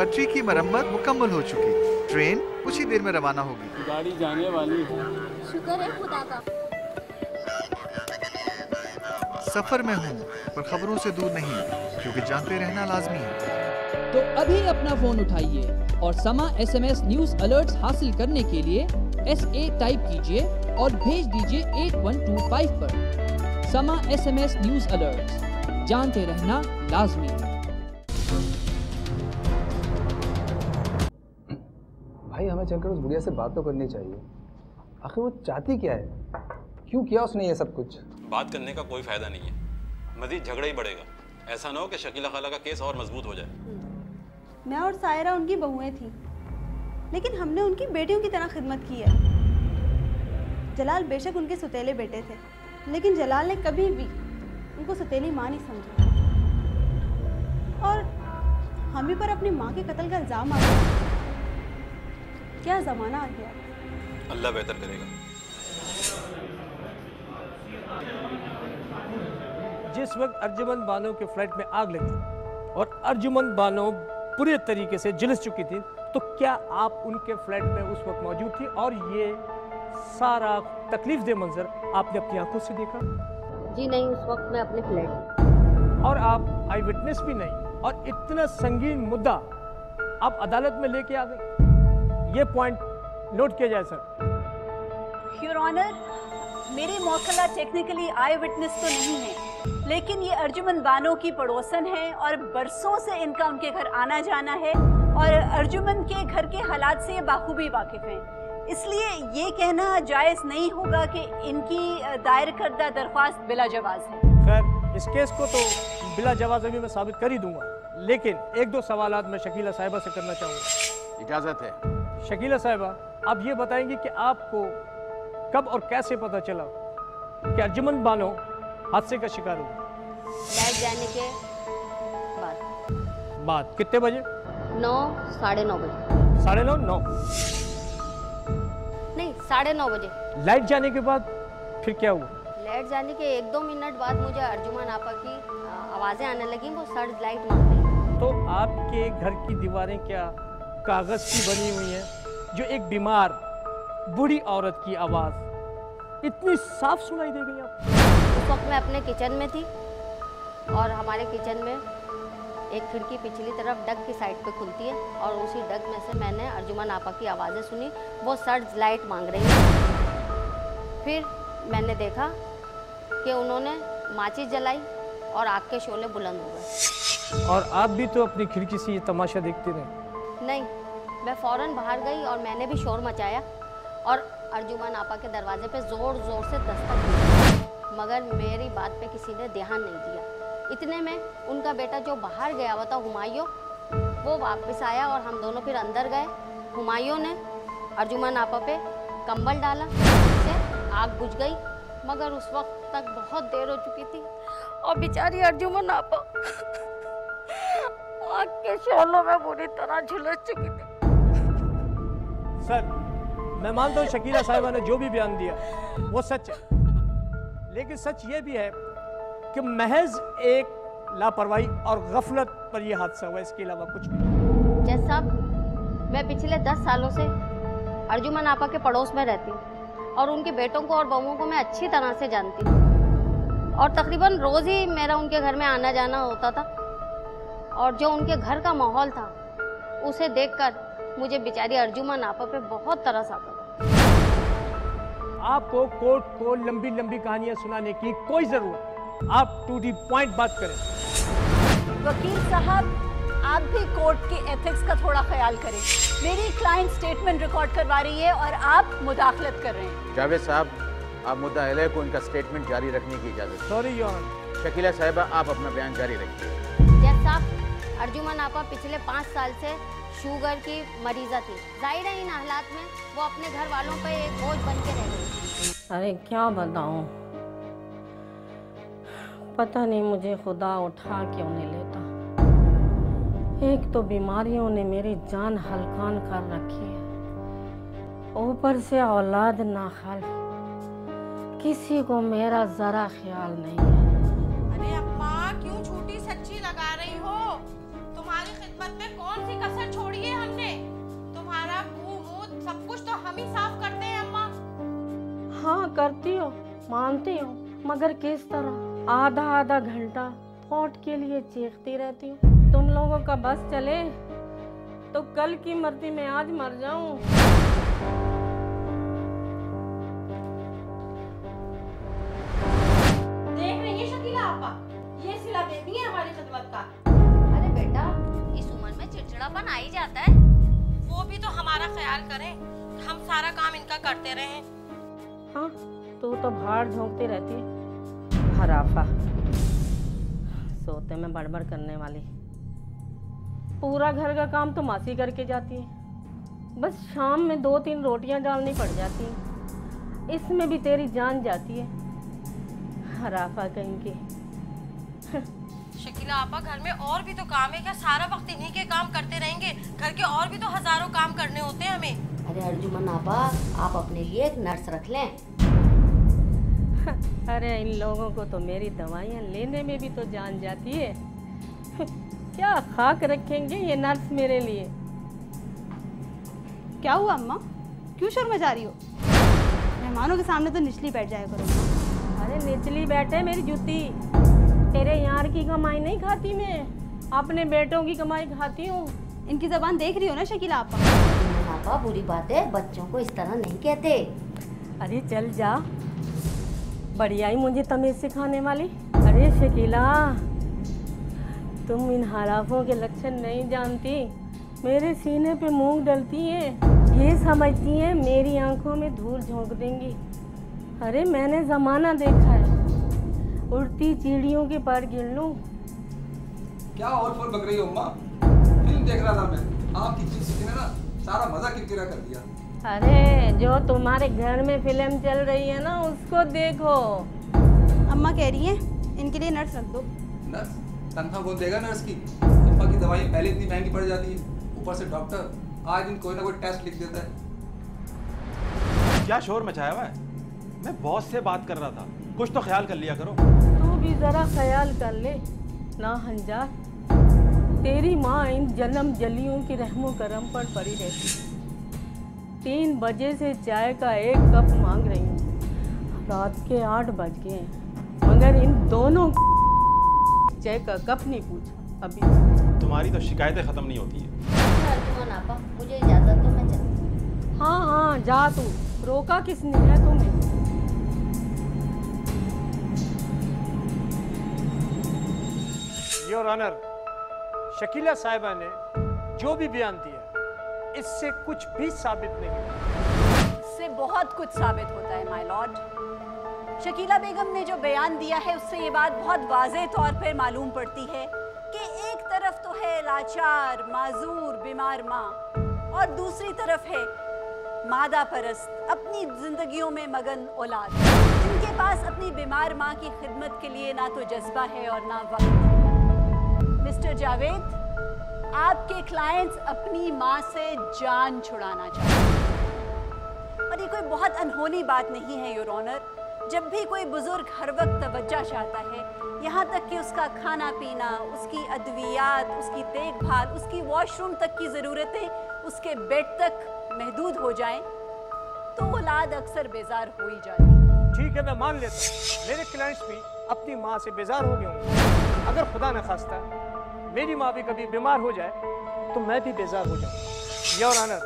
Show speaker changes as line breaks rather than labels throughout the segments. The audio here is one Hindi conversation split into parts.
पटरी की मरम्मत मुकम्मल हो चुकी। ट्रेन कुछ ही देर में रवाना होगी।
गाड़ी जाने वाली है।
शुक्र है खुदा का।
सफर में हूँ पर खबरों से दूर नहीं, क्योंकि जानते रहना लाजमी है।
तो अभी अपना फोन उठाइए और समा SMS न्यूज अलर्ट्स हासिल करने के लिए SA टाइप कीजिए और भेज दीजिए 8125 पर। समा SMS न्यूज अलर्ट्स, जानते रहना लाजमी है।
भाई हमें चलकर उस बुढ़िया से बात तो करनी चाहिए। आखिर वो चाहती क्या है? क्यों किया उसने ये सब कुछ?
बात करने का कोई फायदा नहीं है, मजीद झगड़ा ही बढ़ेगा। ऐसा ना हो कि शकीला खाला का केस और मजबूत हो जाए।
मैं और सायरा उनकी बहुएं थी, लेकिन हमने उनकी बेटियों की तरह खिदमत की है। जलाल बेशक उनके सौतेले बेटे थे, लेकिन जलाल ने कभी भी उनको सौतेली माँ नहीं समझा। और हम ही पर अपनी माँ के कत्ल का इल्ज़ाम आ गया। क्या ज़माना आ गया।
अल्लाह बेहतर करेगा।
जिस वक्त अर्जुमंद बानो के फ्लैट में आग लगी और अर्जुमंद बानो पूरे तरीके से झुलस चुकी थी, तो क्या आप उनके फ्लैट में उस वक्त मौजूद थी और ये सारा तकलीफ दे मंजर आपने अपनी आंखों से देखा?
जी नहीं, उस वक्त मैं अपने फ्लैट।
और आप आई विटनेस भी नहीं, और इतना संगीन मुद्दा आप अदालत में लेके आ गए। ये पॉइंट नोट किया जाए सर।
योर ऑनर, मेरी मौकला टेक्निकली आई विटनेस तो नहीं है, लेकिन ये अर्जुमंद बानो की पड़ोसन है और बरसों से इनका उनके घर आना जाना है और अर्जुमंद के घर के हालात से ये बाखूबी वाकिफ हैं। इसलिए ये कहना जायज़ नहीं होगा कि इनकी दायर करदा दरख्वास्त बिला जवाज़ है।
खैर, इस केस को तो बिला जवाज़ अभी मैं साबित कर ही दूंगा, लेकिन एक दो सवालात मैं शकीला साहिबा से करना चाहूँगा।
इजाज़त है।
शकीला साहिबा, आप ये बताएंगे कि आपको कब और कैसे पता चला कि अर्जुमंद बानो हादसे का शिकार हुआ?
लाइट जाने के
बाद कितने बजे?
9, 9:30 बजे।
9:30?
नहीं, 9:30 बजे।
लाइट जाने के बाद फिर क्या हुआ?
लाइट जाने के 1-2 मिनट बाद मुझे अर्जुमन आपा की आवाज़ें आने लगी। वो सर्च लाइट मांग रही।
तो आपके घर की दीवारें क्या कागज़ की बनी हुई हैं, जो एक बीमार बूढ़ी औरत की आवाज़ इतनी साफ सुनाई दे गई आपको?
उस वक्त मैं अपने किचन में थी और हमारे किचन में एक खिड़की पिछली तरफ डग की साइड पे खुलती है और उसी डग में से मैंने अर्जुमन आपा की आवाज़ें सुनी। वो सर्च लाइट मांग रही है। फिर मैंने देखा कि उन्होंने माचिस जलाई और आग के शोले बुलंद हो गए।
और आप भी तो अपनी खिड़की से ये तमाशा देखते रहे?
नहीं, मैं फ़ौरन बाहर गई और मैंने भी शोर मचाया और अर्जुमन आपा के दरवाजे पे ज़ोर ज़ोर से दस्तक दी, मगर मेरी बात पे किसी ने ध्यान नहीं दिया। इतने में उनका बेटा जो बाहर गया हुआ था हुमायूं, वो वापस आया और हम दोनों फिर अंदर गए। हुमायूं ने अर्जुमन आपा पे कंबल डाला, उससे आग बुझ गई, मगर उस वक्त तक बहुत देर हो चुकी थी और बेचारी अर्जुमन आपा आग के शोलों में बुरी तरह झुलस चुकी थी।
सर, मैं मानता हूँ शकीला साहिबा ने जो भी बयान दिया वो सच है, लेकिन सच ये भी है कि महज एक लापरवाही और गफलत पर यह हादसा हुआ, इसके अलावा कुछ भी नहीं।
जज साहब, मैं पिछले 10 सालों से अर्जुमन आपा के पड़ोस में रहती हूँ और उनके बेटों को और बहुओं को मैं अच्छी तरह से जानती हूँ और तकरीबन रोज़ ही मेरा उनके घर में आना जाना होता था। और जो उनके घर का माहौल था, उसे देखकर मुझे बेचारी अर्जुमन आपा पे बहुत तरस आता था।
आपको कोर्ट को लंबी लंबी कहानियां सुनाने की कोई जरूरत, आप टू दी पॉइंट बात करें।
वकील साहब, आप भी कोर्ट के एथिक्स का थोड़ा ख्याल करें। मेरी क्लाइंट स्टेटमेंट रिकॉर्ड करवा रही है और आप मुदाखलत कर रहे हैं।
जावेद साहब, आप मुद्दा अहले को इनका स्टेटमेंट जारी रखने की इजाजत।
Sorry your honour.
शकीला साहिबा, आप अपना बयान जारी रखिए।
जज साहब, अर्जुमन आपा पिछले 5 साल से शुगर की मरीजा थी। जाहिर है इन हालात में वो अपने घर वालों पे एक बोझ बन के रह गई।
अरे क्या बताऊं, पता नहीं मुझे खुदा उठा क्यों नहीं लेता। एक तो बीमारियों ने मेरी जान हलकान कर रखी है, ऊपर से औलाद ना खाल, किसी को मेरा जरा ख्याल नहीं है।
अरे अम्मा, क्यों झूठी सच्ची लगा रही हो? तुम्हारी खिदमत में कौन सी कसर
करती हो, मानती हो, मगर किस तरह आधा आधा घंटा वोट के लिए चीखती रहती हूँ। तुम लोगों का बस चले तो कल की मर्जी में आज मर जाऊं।
देख रही है शकीला आपा, ये सिला बेबी है हमारी खिदमत का।
अरे बेटा, इस उम्र में चिड़चिड़ापन आ ही जाता है।
वो भी तो हमारा ख्याल करें, हम सारा काम इनका करते रहे।
हाँ, तू तो भाड़ झोंकती रहती है हराफा, सोते में बड़बड़ करने वाली। पूरा घर का काम तो मासी करके जाती है, बस शाम में 2-3 रोटियां डालनी पड़ जाती हैं, इसमें भी तेरी जान जाती है हराफा कहीं की।
शकीला आपा, घर में और भी तो काम है क्या? सारा वक्त इन्हीं के काम करते रहेंगे? घर के और भी तो हजारों काम करने होते हैं हमें।
अरे अर्जुमन आपा, आप अपने लिए एक नर्स रख लें।
अरे इन लोगों को तो मेरी दवाइयाँ लेने में भी तो जान जाती है। क्या खाक रखेंगे ये नर्स मेरे लिए।
क्या हुआ अम्मा, क्यों शोर मचा रही हो? मेहमानों के सामने तो निचली बैठ जाया करो।
अरे निचली बैठे मेरी जूती, तेरे यार की कमाई नहीं खाती मैं, अपने बेटों की कमाई खाती हूँ।
इनकी जबान देख रही हो ना शकीला आपा।
आपा, बुरी बात है, बच्चों को इस तरह नहीं कहते।
अरे चल जा, बढ़िया ही मुझे तमीज सिखाने वाली। अरे शकीला, तुम इन हराफों के लक्षण नहीं जानती। मेरे सीने पे मूंग डलती है, ये समझती है मेरी आंखों में धूल झोंक देंगी। अरे मैंने जमाना देखा है, उड़ती चिड़ियों के पर गिन लूं।
क्या और फूल बक रही हो अम्मा? फिल्म देख रहा था मैं, आपकी किसी ने ना सारा मजा किरकिरा कर दिया।
अरे जो तुम्हारे घर में फिल्म चल रही है ना, उसको देखो।
अम्मा कह रही है इनके लिए नर्स रख दो।
नर्स? तनख्वाह कौन देगा नर्स की? अम्मा की दवाई पहले इतनी महंगी पड़ जाती है, ऊपर से डॉक्टर आज दिन कोई ना कोई टेस्ट लिख देता है।
क्या शोर मचाया हुआ है? मैं बॉस से बात कर रहा था, कुछ तो ख्याल कर लिया करो।
तू भी जरा ख्याल कर ले ना हंजार, तेरी माँ इन जन्म जलियों की रहमो करम पर पड़ी रहती। 3 बजे से चाय का 1 कप मांग रही हूँ, रात के 8 बज गए हैं, मगर इन दोनों चाय का कप नहीं पूछा अभी।
तुम्हारी तो शिकायतें खत्म नहीं होती है।
अर्जुमन आपा, मुझे इजाजत दो, मैं चलती।
हाँ हाँ जा तू, रोका किसने है तुम्हें?
योर ऑनर, शकीला साहिबा ने जो भी बयान दिया इससे कुछ भी साबित नहीं हुआ।
इससे बहुत कुछ साबित होता है माय लॉर्ड। शकीला बेगम ने जो बयान दिया है उससे ये बात बहुत वाज़ेह तौर पर मालूम पड़ती है कि एक तरफ तो है लाचार, माजूर, बीमार माँ, और दूसरी तरफ है मादा परस्त, अपनी जिंदगियों में मगन औलाद, जिनके पास अपनी बीमार माँ की खिदमत के लिए ना तो जज्बा है और ना वक्त। मिस्टर जावेद, आपके क्लाइंट्स अपनी माँ से जान छुड़ाना चाहते हैं, और ये कोई बहुत अनहोनी बात नहीं है योर ऑनर। जब भी कोई बुजुर्ग हर वक्त तवज्जो चाहता है, यहाँ तक कि उसका खाना पीना, उसकी अद्वियात, उसकी देखभाल, उसकी वॉशरूम तक की ज़रूरतें उसके बेड तक महदूद हो जाएं, तो औलाद अक्सर बेजार हो ही जाती है।
ठीक है, मैं मान लेता हूँ मेरे क्लाइंट्स भी अपनी माँ से बेजार हो गए होंगे। अगर खुदा न खास्ता मेरी माँ भी कभी बीमार हो जाए तो मैं भी बेजार हो जाऊँ। योर ऑनर,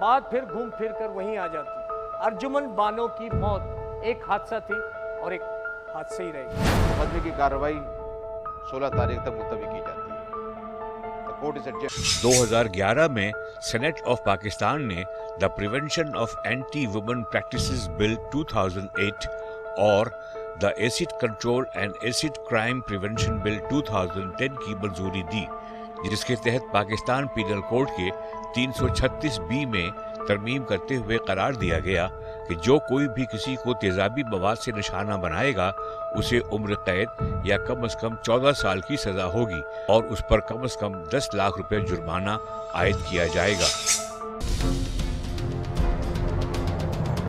बात फिर घूम फिर कर वहीं आ जाती। अर्जुमन बानो की मौत एक हादसा थी और एक हादसा ही रहेगी।
मुकदमे की कार्रवाई 16 तारीख तक मुलतवी की जाती है। Court is adjourned.
2011 में सेनेट ऑफ पाकिस्तान ने the prevention of anti women practices bill 2008 और the acid control and acid crime prevention bill 2010 की मंजूरी दी, जिसके तहत पाकिस्तान पीनल कोड के 336B में तरमीम करते हुए करार दिया गया कि जो कोई भी किसी को तेजाबी मवाद से निशाना बनाएगा उसे उम्र कैद या कम से कम 14 साल की सजा होगी और उस पर कम से कम 10 लाख रुपए जुर्माना आयद किया जाएगा।